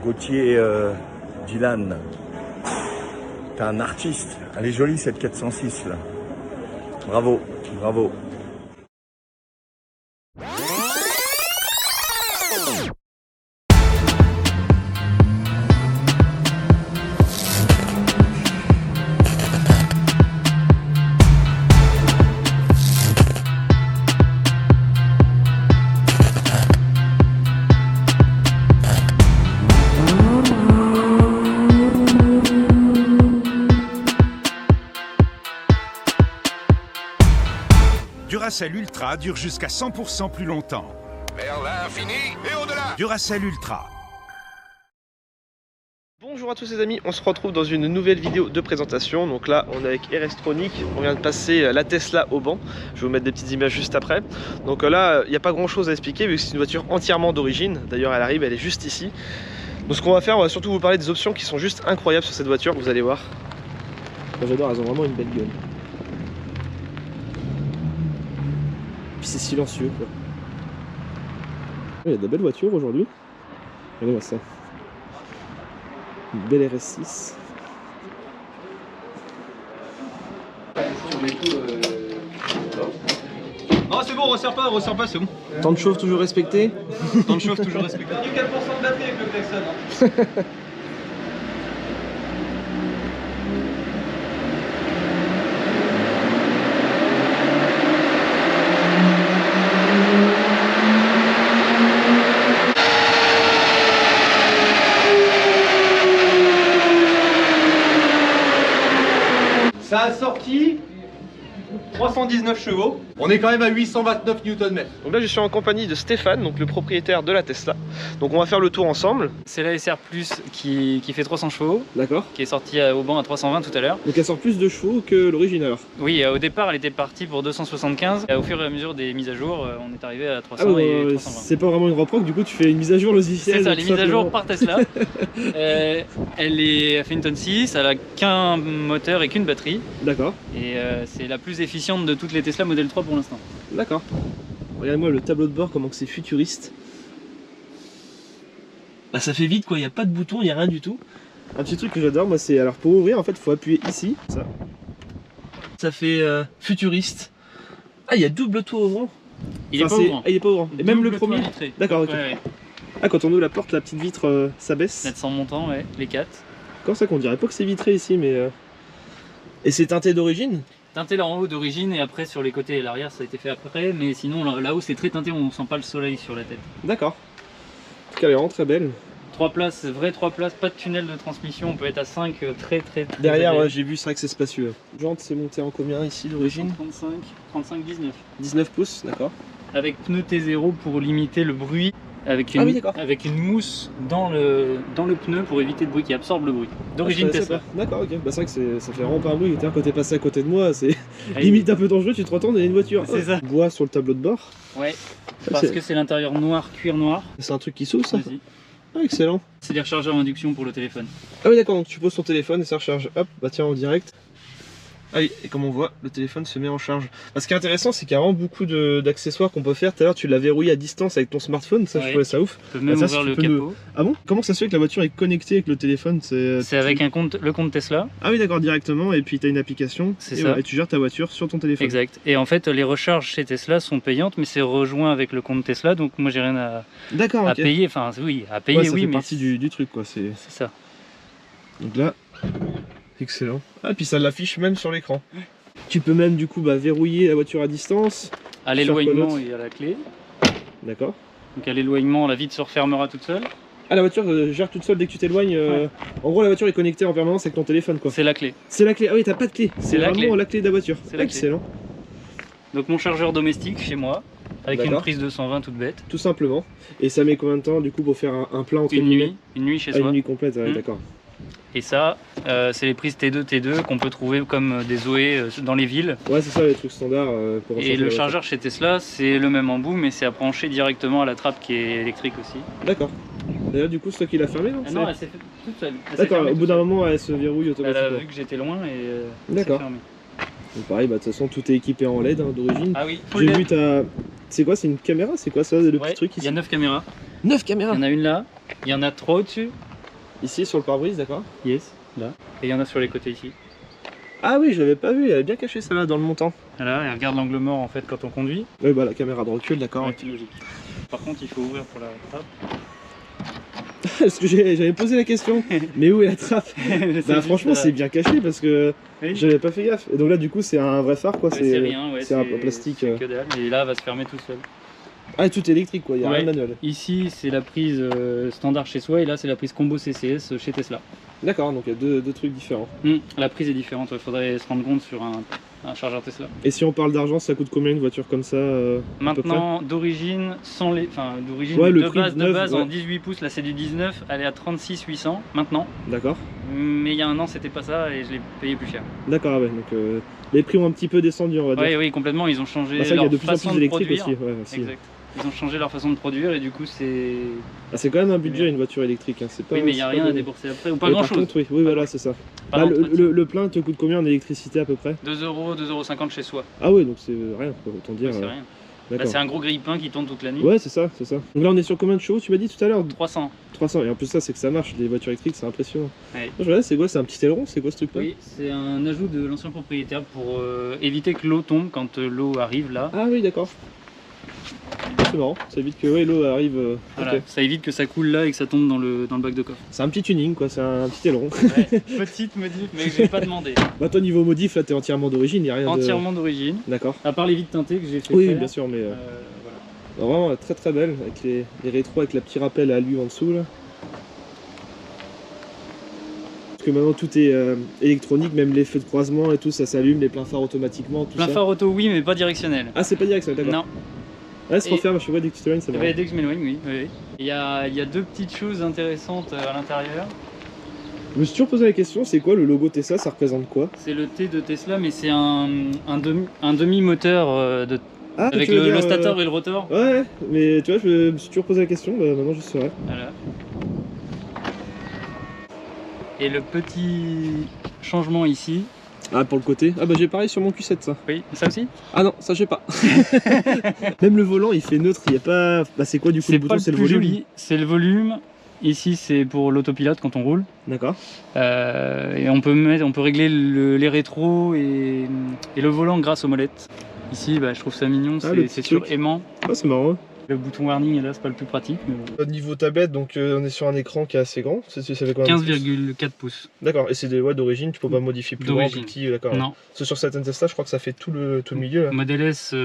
Gauthier Dylan, t'es un artiste. Elle est jolie cette 406 là. Bravo, bravo. Duracell Ultra dure jusqu'à 100% plus longtemps. Vers l'infini et au-delà. Duracell Ultra. Bonjour à tous les amis, on se retrouve dans une nouvelle vidéo de présentation. Donc là on est avec Erestronic, on vient de passer la Tesla au banc. Je vais vous mettre des petites images juste après. Donc là il n'y a pas grand chose à expliquer vu que c'est une voiture entièrement d'origine. D'ailleurs elle arrive, elle est juste ici. Donc ce qu'on va faire, on va surtout vous parler des options qui sont juste incroyables sur cette voiture, vous allez voir. Moi j'adore, elles ont vraiment une belle gueule. Puis c'est silencieux quoi. Il y a de belles voitures aujourd'hui. Regardez-moi ça. Une belle RS6. Non c'est bon, on resserre pas, c'est bon. Temps de chauffe toujours respecté. Temps de chauffe toujours respecté. Il y a 4% de batterie avec le klaxon. Hein. Ça a sorti 319 chevaux. On est quand même à 829 Nm. Donc là je suis en compagnie de Stéphane, donc le propriétaire de la Tesla. Donc on va faire le tour ensemble. C'est la SR Plus qui fait 300 chevaux, D'accord. qui est sortie au banc à 320 tout à l'heure. Donc elle sort plus de chevaux que l'origine alors. Oui, au départ elle était partie pour 275. Au fur et à mesure des mises à jour, on est arrivé à 300 et 320. C'est pas vraiment une reproque, du coup tu fais une mise à jour logicielle. C'est ça, les mises à jour par Tesla. Elle fait une tonne 6, elle a qu'un moteur et qu'une batterie. D'accord. Et c'est la plus efficiente de toutes les Tesla Model 3 pour l'instant. D'accord. Regarde-moi le tableau de bord, comment que c'est futuriste. Bah ça fait vite quoi, il n'y a pas de bouton, il n'y a rien du tout. Un petit truc que j'adore moi c'est, alors pour ouvrir en fait il faut appuyer ici. Ça fait futuriste. Ah il y a double toit ouvrant. Il est pas ouvrant. Ah, il est pas ouvrant. Et même le premier. D'accord, ok. Ouais. Ah quand on ouvre la porte, la petite vitre s'abaisse. 400 montants, ouais, les 4. Comment ça qu'on dirait pas que c'est vitré ici mais... Et c'est teinté d'origine? Teinté là en haut d'origine et après sur les côtés et l'arrière ça a été fait après, mais sinon là-haut c'est très teinté, on sent pas le soleil sur la tête. D'accord. En tout cas elle est vraiment très belle. 3 places, vrai 3 places, pas de tunnel de transmission, on peut être à 5 très derrière ouais, j'ai vu, c'est vrai que c'est spacieux. Jante c'est monté en combien ici d'origine? 35, 19. 19 pouces, d'accord. Avec pneu T0 pour limiter le bruit, avec une mousse dans le pneu pour éviter le bruit qui absorbe le bruit. D'origine Tesla. D'accord, ok. Bah, c'est vrai que ça fait vraiment pas un bruit. Quand t'es passé à côté de moi, c'est limite un peu dangereux, tu te retournes et il y a une voiture. C'est ça. Bois sur le tableau de bord. Ouais, parce que c'est l'intérieur noir, cuir noir. C'est un truc qui s'ouvre ça? Vas-y. Ah, excellent. C'est des rechargeurs induction pour le téléphone. Ah oui d'accord, donc tu poses ton téléphone et ça recharge. Hop, bah tiens en direct. Ah oui, et comme on voit, le téléphone se met en charge. Bah, ce qui est intéressant, c'est qu'il y a vraiment beaucoup d'accessoires qu'on peut faire. Tout à l'heure, tu l'as verrouillé à distance avec ton smartphone, ça je trouvais ça ouf. Tu peux même ouvrir le capot. Ah bon? Comment ça se fait que la voiture est connectée avec le téléphone? C'est avec le compte Tesla. Ah oui d'accord, directement, et puis tu as une application. C'est ça. Ouais, et tu gères ta voiture sur ton téléphone. Exact. Et en fait, les recharges chez Tesla sont payantes, mais c'est rejoint avec le compte Tesla, donc moi j'ai rien à payer. Enfin oui, à payer, ouais, ça oui, fait mais partie du truc quoi. C'est ça. Donc là, excellent. Ah, puis ça l'affiche même sur l'écran. Tu peux même du coup verrouiller la voiture à distance. À l'éloignement et à la clé. D'accord. Donc à l'éloignement, la vitre se refermera toute seule. Ah, la voiture gère toute seule dès que tu t'éloignes. Ouais. En gros, la voiture est connectée en permanence avec ton téléphone quoi. C'est la clé. C'est la clé. Ah oui, t'as pas de clé. C'est vraiment la clé de la voiture. C'est excellent. Donc mon chargeur domestique chez moi, avec une prise 220 toute bête. Tout simplement. Et ça met combien de temps du coup pour faire un plein entre une nuit chez soi. Une nuit complète, ouais, d'accord. Et ça, c'est les prises T2 qu'on peut trouver comme des Zoé dans les villes. Ouais, c'est ça les trucs standards. Pour et le chargeur chez Tesla, c'est le même embout, mais c'est à brancher directement à la trappe qui est électrique aussi. D'accord. D'ailleurs, du coup, c'est toi qui l'as fermé, non? Non, elle s'est fait toute seule. D'accord, au bout d'un moment, elle se verrouille automatiquement. Elle a vu que j'étais loin et d'accord. Donc pareil, de toute façon, tout est équipé en LED d'origine. Ah oui, j'ai vu ta... C'est quoi? C'est une caméra? C'est quoi ça, le petit truc ici? Il y a 9 caméras. 9 Il caméras. y en a une là, il y en a 3 au-dessus. Ici sur le pare-brise, d'accord. Yes, là. Et il y en a sur les côtés ici. Ah oui, je l'avais pas vu, elle est bien cachée celle-là dans le montant. Voilà, elle regarde l'angle mort en fait quand on conduit. Oui, bah la caméra de recul, d'accord. Ouais, c'est logique. Par contre, il faut ouvrir pour la trappe. Parce que j'avais posé la question, mais où est la trappe? Bah franchement, c'est bien caché parce que Oui. j'avais pas fait gaffe. Et donc là, du coup, c'est un vrai phare quoi. Ouais, c'est rien, ouais, c'est un plastique. c'est que dalle. Et là, elle va se fermer tout seul. Ah, tout électrique quoi, il y a Ouais. rien de manuel. Ici, c'est la prise standard chez soi et là, c'est la prise combo CCS chez Tesla. D'accord, donc il y a deux trucs différents. La prise est différente, il faudrait se rendre compte sur un chargeur Tesla. Et si on parle d'argent, ça coûte combien une voiture comme ça à peu près Maintenant, d'origine, sans les. Enfin, d'origine Ouais, le de prix base, neuf, en ouais. 18 pouces, là c'est du 19, elle est à 36 800 maintenant. D'accord. Mais il y a un an, c'était pas ça et je l'ai payé plus cher. D'accord, ouais, donc les prix ont un petit peu descendu, on va dire. Oui, oui, complètement, ils ont changé Bah, ça, il y a leur de plus en façon plus de d'électrique produire. aussi. Ouais, aussi. Exact. Ils ont changé leur façon de produire et du coup, c'est. Ah, c'est quand même un budget une voiture électrique. Hein. C'est pas, Oui, mais il n'y a c'est rien pas à donné. débourser après, ou pas Mais grand par chose. contre, oui, voilà, c'est ça. Pas Bah, d'entretien. le plein te coûte combien en électricité à peu près? 2 €, 2,50 € chez soi. Ah ouais, donc c'est rien, quoi, autant dire. Ouais, c'est rien. Là, D'accord. c'est un gros grille-pain qui tourne toute la nuit. Ouais, c'est ça, c'est ça. Donc là, on est sur combien de chevaux, tu m'as dit tout à l'heure? 300. 300. Et en plus, ça, c'est que ça marche. Les voitures électriques, c'est impressionnant. Ouais. Je regarde, c'est quoi? C'est un petit aileron? C'est quoi ce truc-là? Oui, c'est un ajout de l'ancien propriétaire pour éviter que l'eau tombe quand l'eau arrive là. Ah oui, d'accord. C'est marrant. Ça évite que ouais, l'eau arrive. Voilà, Ok. ça évite que ça coule là et que ça tombe dans le bac de coffre. C'est un petit tuning, quoi. C'est un petit aileron. Ouais, petite modif, mais que j'ai pas demandé. Bah, toi, niveau modif, là, t'es entièrement d'origine. Il n'y a rien Entièrement d'origine. de. D'accord. À part les vitres teintées que j'ai fait Oui, faire. bien sûr, mais. Voilà. Alors, vraiment très très belle. Avec les rétros, avec la petit rappel à lui en dessous, là. Parce que maintenant, tout est électronique. Même les feux de croisement et tout, ça s'allume. Les pleins phares automatiquement. Tout Plein ça. phare auto, oui, mais pas directionnel. Ah, c'est pas direct, ça, d'accord. Non. Ouais, se Et- referme, je vois dès que tu t'éloignes, c'est Eh marrant. ben, dès que je m'éloigne, oui. oui. Il y a deux petites choses intéressantes à l'intérieur. Je me suis toujours posé la question, c'est quoi le logo Tesla, ça représente quoi? C'est le T de Tesla, mais c'est un demi-moteur Ah, avec tu veux dire, le stator et le rotor. Ouais, mais tu vois, je me suis toujours posé la question, bah, maintenant je saurais. Voilà. Et le petit changement ici. Ah, pour le côté. Ah bah j'ai pareil sur mon Q7 ça. Oui, ça aussi. Ah non, ça j'ai pas. Même le volant il fait neutre, il y a pas... Bah c'est quoi du coup C'est le pas bouton? le C'est le plus volume? joli, c'est le volume. Ici, c'est pour l'autopilote quand on roule. D'accord. Et on peut régler les rétros et le volant grâce aux molettes. Ici, bah, je trouve ça mignon, Ah, le petit c'est sur truc. aimant. Ah c'est marrant. Le bouton warning est là, c'est pas le plus pratique. Mais bon. Au niveau tablette, donc on est sur un écran qui est assez grand. Ça fait quoi? 15,4 pouces. D'accord, et c'est d'origine, tu peux pas modifier plus grand, plus D'origine. petit, d'accord. Non, Parce que sur certaines Tesla, je crois que ça fait tout le milieu là. modèle S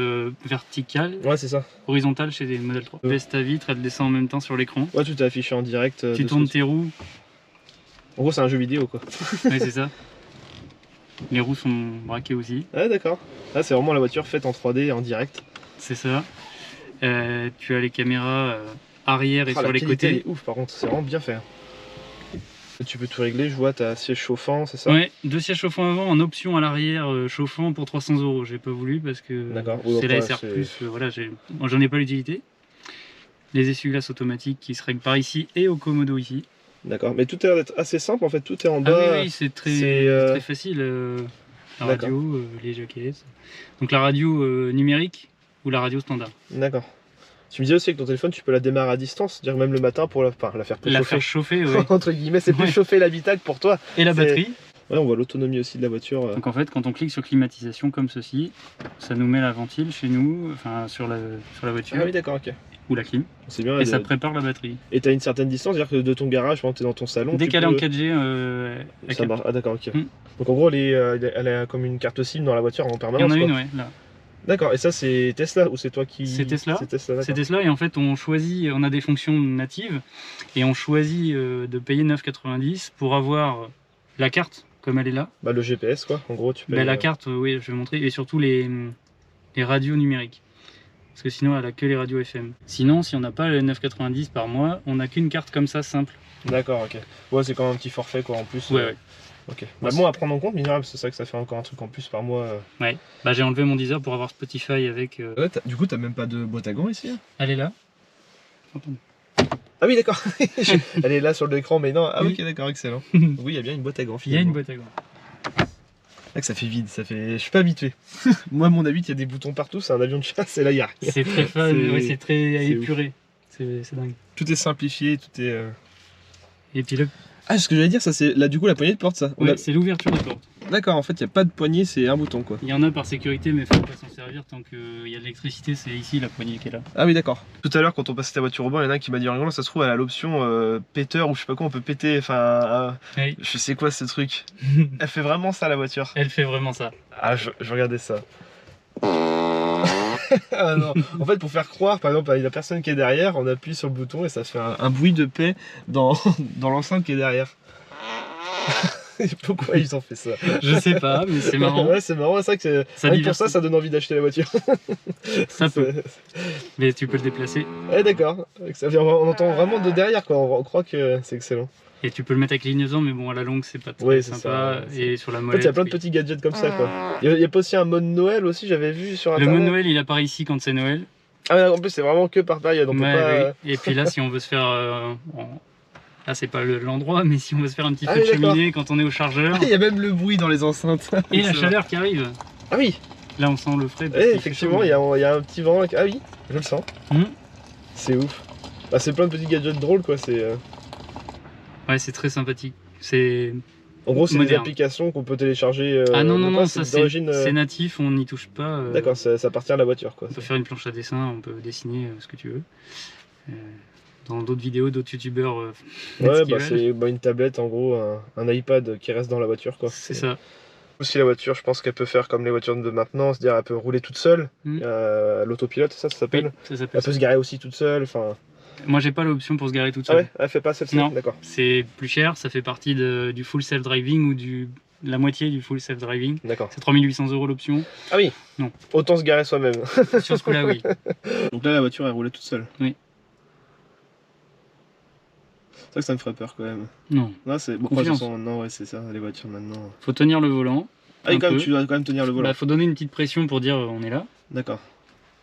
vertical, Ouais, c'est ça. horizontal chez des modèles 3. Veste à vitre, elle descend en même temps sur l'écran. Ouais, tout est affiché en direct. Tu dessous. tournes tes roues, En gros, c'est un jeu vidéo quoi. ouais, c'est ça. Les roues sont braquées aussi, Ah, d'accord. Là, c'est vraiment la voiture faite en 3D, en direct. c'est ça. Tu as les caméras arrière et Ah, sur la les qualité, elle côtés. est ouf, par contre, c'est vraiment bien fait. Et tu peux tout régler, je vois, t'as siège chauffant, c'est ça? Ouais, 2 sièges chauffants avant, en option à l'arrière chauffant pour 300 €. J'ai pas voulu parce que D'accord. Oui, c'est la après, SR+, c'est- voilà, moi, j'en ai pas l'utilité. Les essuie-glaces automatiques qui se règlent par ici et au commodo ici. D'accord, mais tout a l'air d'être assez simple, en fait, tout est en Ah bas. oui, oui, c'est c'est, très facile. La D'accord. radio, les jaquettes. Donc la radio numérique ou la radio standard. D'accord. Tu me disais aussi que ton téléphone, tu peux la démarrer à distance, dire même le matin pour la faire La préchauffer. faire chauffer, oui. Entre guillemets, c'est plus Ouais. chauffer l'habitacle pour toi. Et la C'est- batterie. Ouais, on voit l'autonomie aussi de la voiture. Donc en fait, quand on clique sur climatisation comme ceci, ça nous met la ventile chez nous, enfin sur la voiture, Ah oui, d'accord, ok. ou la clim, C'est bien. et ça prépare la batterie. Et t'as une certaine distance, c'est-à-dire que de ton garage, quand t'es dans ton salon. Dès tu qu'elle est en peux- 4G, elle Ça marche. Ah, d'accord, ok. Hmm. Donc en gros, elle a comme une carte SIM dans la voiture en il y permanence. en a quoi. une, ouais, là. D'accord, et ça c'est Tesla ou c'est toi qui. C'est Tesla. C'est Tesla, C'est d'accord. Tesla et en fait on choisit, on a des fonctions natives et on choisit de payer 9,90 pour avoir la carte comme elle est là. Bah, le GPS quoi, en gros tu peux. Ben, la carte, oui, je vais montrer, et surtout les radios numériques. Parce que sinon elle a que les radios FM. Sinon, si on n'a pas les 9,90 par mois, on n'a qu'une carte comme ça simple. D'accord, ok. Ouais, c'est quand même un petit forfait quoi en plus. Ouais, ouais. Ok. Bah, bon, à prendre en compte, minable, c'est ça que ça fait encore un truc en plus par mois. Bah, j'ai enlevé mon Deezer pour avoir Spotify avec. Du coup, t'as même pas de boîte à gants ici? Elle est là. Ah oui, d'accord. Elle est là sur l'écran, mais non. Ah Oui. ok, d'accord, excellent. Oui, il y a bien une boîte à gants. Il y a une finalement. boîte à gants. Ah, que ça fait vide, ça fait. Je suis pas habitué. Moi, mon habit, il y a des boutons partout, c'est un avion de chasse, et là, il y a rien. C'est très fun, C'est- ouais, c'est très c'est épuré. c'est dingue. Tout est simplifié, tout est... Et puis là, Ah, ce que j'allais dire, ça c'est là du coup la poignée de porte, ça. ouais, c'est l'ouverture de porte. D'accord, en fait, il n'y a pas de poignée, c'est un bouton quoi. Il y en a par sécurité, mais faut pas s'en servir tant qu'il y a de l'électricité, c'est ici la poignée qui est là. Ah oui, d'accord. Tout à l'heure, quand on passait ta voiture au banc, il y en a un qui m'a dit rigolo, ça se trouve, elle a l'option péteur ou je sais pas quoi, on peut péter, enfin. Oui. Je sais quoi ce truc. Elle fait vraiment ça la voiture. Elle fait vraiment ça. Ah, je regardais ça. Ah non. En fait, pour faire croire, par exemple, à la personne qui est derrière, on appuie sur le bouton et ça fait un bruit de paix dans l'enceinte qui est derrière. Pourquoi ils ont fait ça? Je sais pas, mais c'est marrant. Ouais, c'est marrant, c'est vrai que rien que pour ça, ça donne envie d'acheter la voiture. Ça peut. Mais tu peux le déplacer. Ouais, d'accord. On entend vraiment de derrière, quoi. On croit que c'est excellent. Et tu peux le mettre avec clignotant, mais bon, à la longue, c'est pas très Ouais, c'est sympa. ça, et sur la En fait, molette. il y a plein de oui. petits gadgets comme ça, quoi. Il y a pas aussi un mode Noël aussi, j'avais vu sur Le internet. mode Noël, il apparaît ici quand c'est Noël. Ah, mais en plus, c'est vraiment que par période. On peut Ouais, pas. oui. Et puis là, si on veut se faire. Là, c'est pas l'endroit, mais si on veut se faire un petit Ah feu oui, de d'accord. cheminée quand on est au chargeur. Il y a même le bruit dans les enceintes. Et la C'est vrai. chaleur qui arrive. Ah oui, Là, on sent le frais. parce eh, qu'il fait effectivement, chaud, il y a un petit vent. Ah oui, je le sens. Mhm. C'est ouf. Bah, c'est plein de petits gadgets drôles, quoi. Ouais, c'est très sympathique. C'est. En gros, c'est des Moderne. applications qu'on peut télécharger. Ah non, non, ou non, pas, ça c'est d'origine. c'est natif, on n'y touche pas. D'accord, ça appartient à la voiture, quoi. On peut faire une planche à dessin, on peut dessiner ce que tu veux. Dans d'autres vidéos, d'autres youtubeurs. Ouais, bah c'est une tablette, en gros, un iPad qui reste dans la voiture, quoi. C'est ça. Aussi, la voiture, je pense qu'elle peut faire comme les voitures de maintenant, c'est-à-dire elle peut rouler toute seule. Mhm. L'autopilote, ça Oui, s'appelle. ça s'appelle Elle peut ça. se garer aussi toute seule. Enfin. Moi, j'ai pas l'option pour se garer toute Ah seule. ouais, elle fait pas celle-ci. Non. D'accord. C'est plus cher, ça fait partie du full self-driving ou de la moitié du full self-driving. D'accord. C'est 3800 € l'option. Ah oui. Non. Autant se garer soi-même. Sur ce coup-là, oui. Donc là, la voiture, elle roulait toute seule. Oui. C'est vrai que ça me ferait peur quand même. Non. Là, c'est bon. Confiance. Maintenant, ouais, c'est ça, les voitures maintenant. Faut tenir le volant. Ah oui, Un quand même, peu. tu dois quand même tenir le volant. Bah, faut donner une petite pression pour dire on est là. D'accord.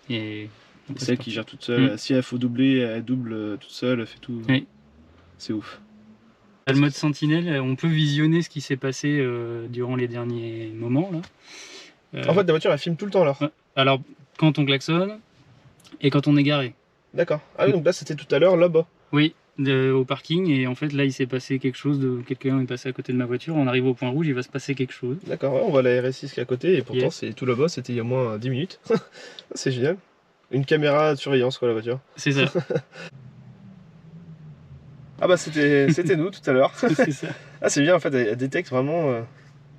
Et après, C'est elle qui gère toute seule. Mm. Si elle faut doubler, elle double toute seule, elle fait tout. Oui. C'est ouf. le mode sentinelle, on peut visionner ce qui s'est passé durant les derniers moments. Là. En fait, la voiture, elle filme tout le temps alors. Ouais. Alors, quand on klaxonne et quand on est garé. D'accord. Ah oui, donc là, c'était tout à l'heure là-bas. Oui, au parking. Et en fait, là, il s'est passé quelque chose. Quelqu'un est passé à côté de ma voiture. On arrive au point rouge, il va se passer quelque chose. D'accord, ouais, on voit la RS6 qui est à côté et pourtant, Yeah. c'est tout là-bas, c'était il y a moins 10 minutes. C'est génial. Une caméra de surveillance, quoi, la voiture. C'est ça. Ah bah, c'était nous tout à l'heure. C'est ça. Ah, c'est bien, en fait, elle détecte vraiment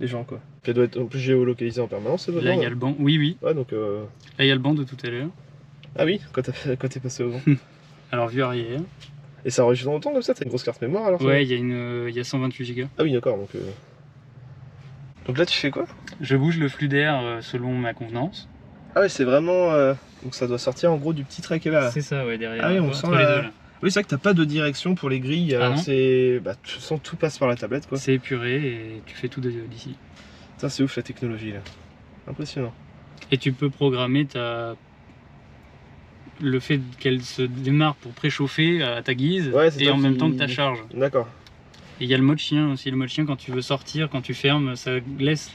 les gens, quoi. Puis elle doit être en plus géolocalisée en permanence, cette Là, voiture. il y a le banc. Oui, oui. Ouais, donc. Là, il y a le banc de tout à l'heure. Ah oui, quand t'es passé au vent. Alors, vue arrière. Et ça enregistre longtemps comme ça? T'as une grosse carte mémoire alors? Ouais, il y a 128 Go. Ah oui, d'accord, donc. Donc là, tu fais quoi? Je bouge le flux d'air selon ma convenance. Ah ouais, c'est vraiment. Donc ça doit sortir en gros du petit trait qui est là. C'est ça, ouais, derrière. Ah oui, on Entre sent les la- deux, là. Oui, c'est vrai que t'as pas de direction pour les grilles. Ah Alors non. c'est. Bah, tu sens tout passe par la tablette, quoi. C'est épuré et tu fais tout d'ici. Ça, c'est ouf la technologie là. Impressionnant. Et tu peux programmer le fait qu'elle se démarre pour préchauffer à ta guise Ouais, c'est et toi en même qui- temps que ta charge. D'accord. Et il y a le mode chien aussi. Le mode chien, quand tu veux sortir, quand tu fermes, ça laisse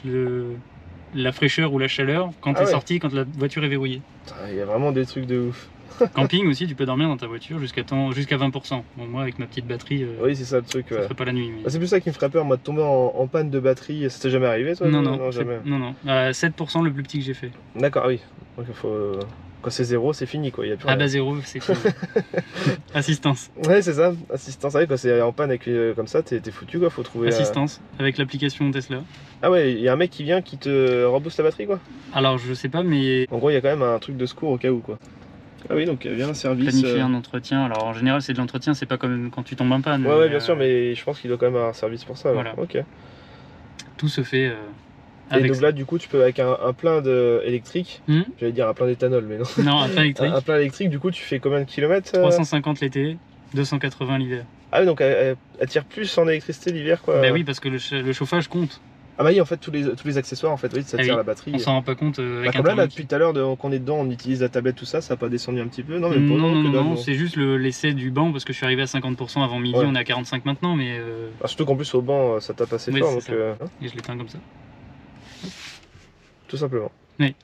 la fraîcheur ou la chaleur quand Ah t'es ouais. sorti, quand la voiture est verrouillée. Putain, il y a vraiment des trucs de ouf. Camping aussi, tu peux dormir dans ta voiture jusqu'à 20%. Bon, moi, avec ma petite batterie, Oui, c'est ça le truc. ça Ouais. ferait pas la nuit. mais- Bah, c'est plus ça qui me ferait peur, moi, de tomber en panne de batterie. Ça t'est jamais arrivé, toi? Non, jamais. non. 7% le plus petit que j'ai fait. D'accord, oui. Donc il faut. Quand c'est zéro, c'est fini, quoi. Il y a plus Ah rien. bah 0, c'est fini. Assistance. Ouais, c'est ça. Assistance. Ah oui, quand c'est en panne avec, comme ça, t'es foutu, quoi. Faut trouver. Assistance avec l'application Tesla. Ah ouais, il y a un mec qui vient qui te rebooste la batterie, quoi. Alors je sais pas, mais En gros, il y a quand même un truc de secours au cas où, quoi. Ah oui, donc il y a bien un service. planifier un entretien. Alors en général, c'est de l'entretien, c'est pas comme quand tu tombes en panne. Ouais, ouais, mais, bien sûr, mais je pense qu'il doit quand même avoir un service pour ça. alors. Voilà. Ok. Tout se fait Et avec donc là, du coup, tu peux, avec un plein électrique, Hmm j'allais dire un plein d'éthanol, mais non. Non, un plein électrique. Un plein électrique, du coup, tu fais combien de kilomètres 350 l'été, 280 l'hiver. Ah oui, donc elle tire plus en électricité l'hiver, quoi. Bah oui, parce que le chauffage compte. Ah bah oui, en fait, tous les accessoires, en fait, oui, ça Ah tire oui, la batterie. On s'en rend pas compte Bah, avec un comme là, thermique. depuis tout à l'heure qu'on est dedans, on utilise la tablette, tout ça, ça n'a pas descendu un petit peu? Non, mais Non, pas non, que dalle, non, c'est juste l'essai du banc parce que je suis arrivé à 50% avant midi, Ouais. on est à 45 maintenant, mais Ah, surtout qu'en plus, au banc, ça tape assez Oui, fort, c'est donc ça. hein, et je l'éteins comme ça. tout simplement. Oui.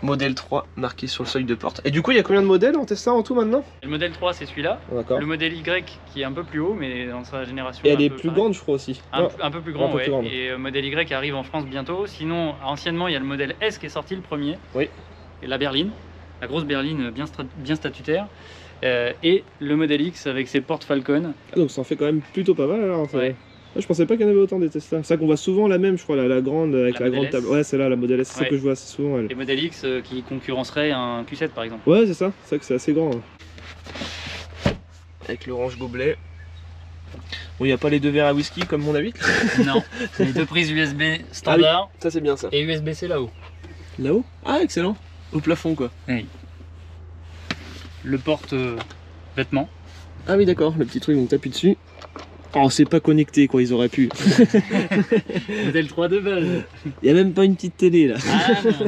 Modèle 3 marqué sur le seuil de porte. Et du coup, il y a combien de modèles en Tesla en tout maintenant? Le modèle 3 c'est celui-là, D'accord. le modèle Y qui est un peu plus haut mais dans sa génération. Et elle un est peu plus pareil. grande, je crois aussi. Un peu plus grand, un peu ouais. plus grande. Et modèle Y arrive en France bientôt. Sinon, anciennement, il y a le modèle S qui est sorti, le premier. Oui. Et la berline, la grosse berline bien statutaire. Et le modèle X avec ses portes Falcon. Ah, donc ça en fait quand même plutôt pas mal alors. Ouais. Je pensais pas qu'il y en avait autant des Tesla. C'est ça qu'on voit souvent la même, je crois, la grande avec La la grande modèle table. S. Ouais, c'est là la modèle S, c'est ça Ouais. que je vois assez souvent. Elle. Et modèle X qui concurrencerait un Q7 par exemple. Ouais, c'est ça, c'est vrai que c'est assez grand. Hein. Avec l'orange gobelet. Bon, il n'y a pas les deux verres à whisky comme mon A8. Non, les deux prises USB standard Ça c'est bien ça. et USB-C là-haut. Là-haut? Ah, excellent. Au plafond quoi. Oui. Le porte vêtements. Ah oui, d'accord, le petit truc, on t'appuie dessus. Oh, c'est pas connecté quoi, ils auraient pu. Modèle 3 de base. Il y a même pas une petite télé là. Ah non, non.